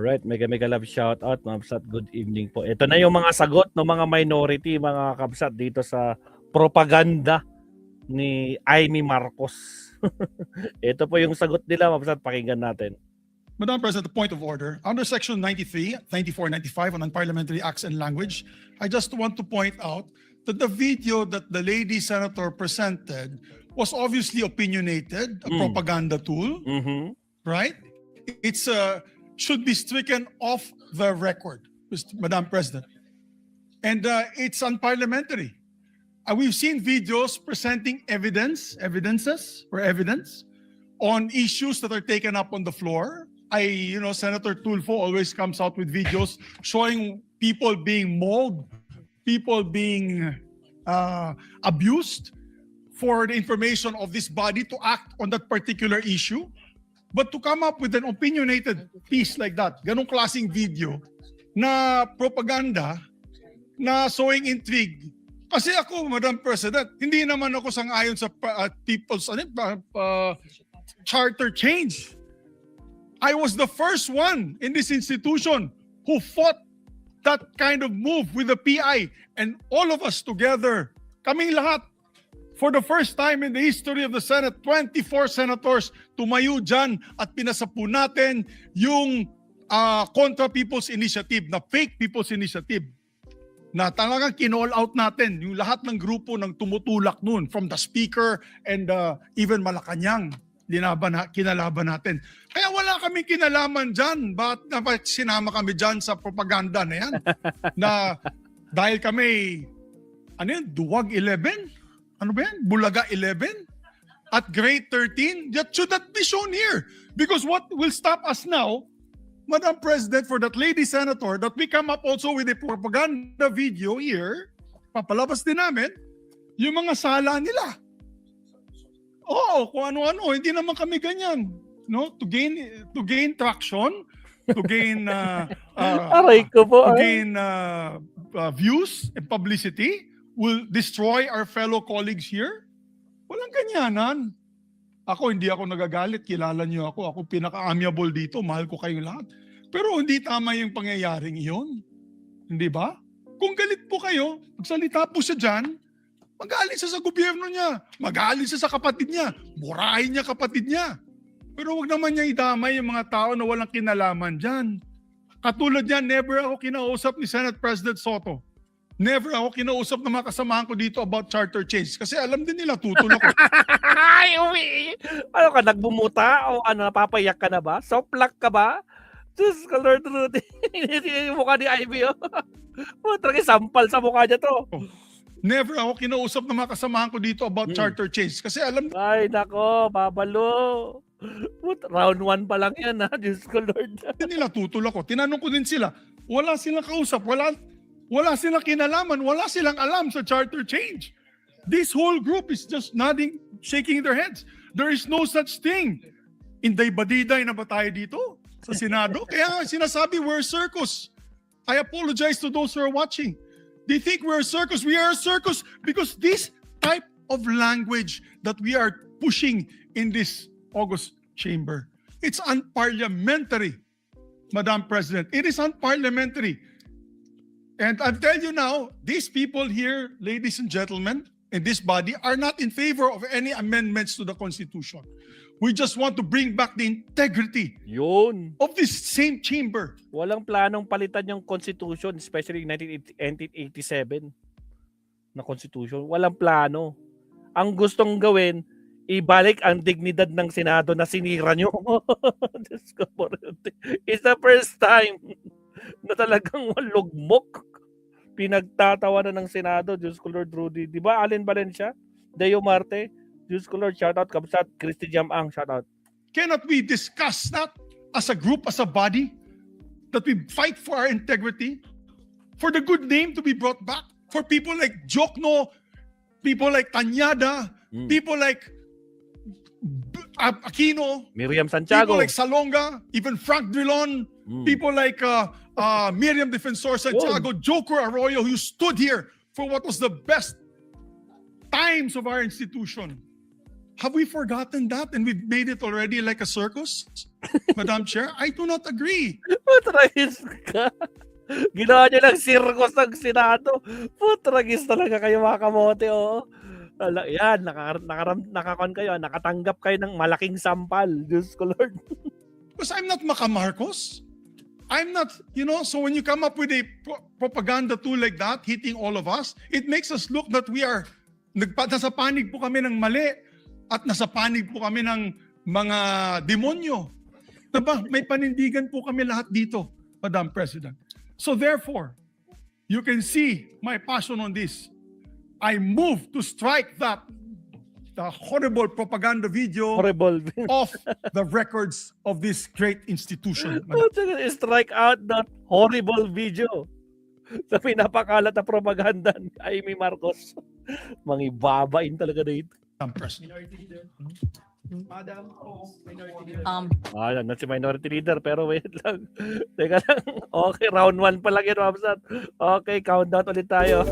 Alright, mega love shout out mga kabsat. Good evening po. Ito na yung mga sagot ng mga minority mga kabsat dito sa propaganda ni Amy Marcos. Ito po yung sagot nila mga kabsat, pakinggan natin. Madam President, the point of order. Under Section 93, 94, 95 on Unparliamentary Acts and Language, I just want to point out that the video that the lady senator presented was obviously opinionated, a propaganda tool, right? It's should be stricken off the record, Madam President. And it's unparliamentary. We've seen videos presenting evidence on issues that are taken up on the floor. Senator Tulfo always comes out with videos showing people being mauled, people being abused for the information of this body to act on that particular issue. But to come up with an opinionated piece like that, ganong klaseng video na propaganda na sowing intrigue. Kasi ako, Madam President, hindi naman ako sang-ayon sa people's charter change. I was the first one in this institution who fought that kind of move with the PI, and all of us together, kaming lahat, for the first time in the history of the Senate, 24 senators tumayo dyan at pinasapu natin yung Contra People's Initiative, na fake People's Initiative, na talagang kinall out natin yung lahat ng grupo ng tumutulak nun, from the Speaker and even Malacanang, kinalaban natin. Kaya wala kaming kinalaman dyan. Bakit sinama kami dyan sa propaganda na yan? Na dahil kami, Duwag 11? Ano ba yan? Bulaga 11? At grade 13? That should not be shown here. Because what will stop us now, Madam President, for that lady senator, that we come up also with a propaganda video here, papalabas din namin, yung mga sala nila. Oo, kung ano-ano, hindi naman kami ganyan. No? To gain traction, to gain views and publicity, will destroy our fellow colleagues here? Walang ganyanan. Hindi ako nagagalit. Kilala niyo ako. Ako pinaka-amiable dito. Mahal ko kayo lahat. Pero hindi tama yung pangyayaring iyon. Hindi ba? Kung galit po kayo, magsalita po siya dyan, magalit siya sa gobyerno niya. Magalit siya sa kapatid niya. Burahin niya kapatid niya. Pero wag naman niya idamay yung mga tao na walang kinalaman dyan. Katulad niyan, never ako kinausap ni Senate President Soto. Never ako kinausap ng mga kasamahan ko dito about charter change. Kasi alam din nila, tutulak ko. Ay, uwi! Ano ka, nagbumuta? O napapayak ka na ba? Soplak ka ba? Diyos ka, Lord Rudy. Yung mukha ni Ivy, oh. Talagang sampal sa mukha niya to. Never ako kinausap ng mga kasamahan ko dito about charter change. Kasi alam din. Ay, nako, babalo. Round 1 pa lang yan, ha? Diyos ko, Lord. Nila, tutulak ko. Tinanong ko din sila. Wala silang kausap. Wala silang kinalaman, wala silang alam sa charter change. This whole group is just nodding, shaking their heads. There is no such thing. Inday-badiday na ba tayo dito sa Senado? Kaya sinasabi, we're a circus. I apologize to those who are watching. They think we're a circus. We are a circus because this type of language that we are pushing in this August chamber, it's unparliamentary, Madam President. It is unparliamentary. And I'll tell you now, these people here, ladies and gentlemen, in this body are not in favor of any amendments to the Constitution. We just want to bring back the integrity of this same chamber. Walang planong palitan yung Constitution, especially 1987 na Constitution. Walang plano. Ang gustong gawin, ibalik ang dignidad ng Senado na sinira nyo. It's the first time na talagang lugmok pinagtatawanan ng Senado. Diyos ko, Lord Rudy. Di ba Allen Valencia? Deo Marte? Diyos ko, Lord. Shout out. Kabsat. Christy Jamang. Shout out. Cannot we discuss that as a group, as a body? That we fight for our integrity? For the good name to be brought back? For people like Jokno, people like Tanyada, people like Aquino, Miriam Santiago, people like Salonga, even Frank Drilon, people like Miriam Defensor Santiago, Joker Arroyo, who stood here for what was the best times of our institution. Have we forgotten that and we've made it already like a circus? Madam Chair, I do not agree. Putragis ka. Ginawa niyo lang circus ng Senado. Putragis talaga kayo mga kamote, oo. Yan, nakakon kayo, nakatanggap kayo ng malaking sampal. Diyos ko Lord. Because I'm not Maca Marcos. I'm not, so when you come up with a propaganda tool like that, hitting all of us, it makes us look that we are, nasa panig po kami ng mali at nasa panig po kami ng mga demonyo. Diba? May panindigan po kami lahat dito, Madam President. So therefore, you can see my passion on this. I move to strike the horrible propaganda video Horrible. off the records of this great institution. Madam. Strike out that horrible video sa pinapakalat na propaganda ni Amy Marcos. Mangibabain talaga dito. President. Yan na si Minority Leader, pero wait lang. Teka lang. Okay, round 1 pa lang yan, Mabsat. Okay, countdown ulit tayo.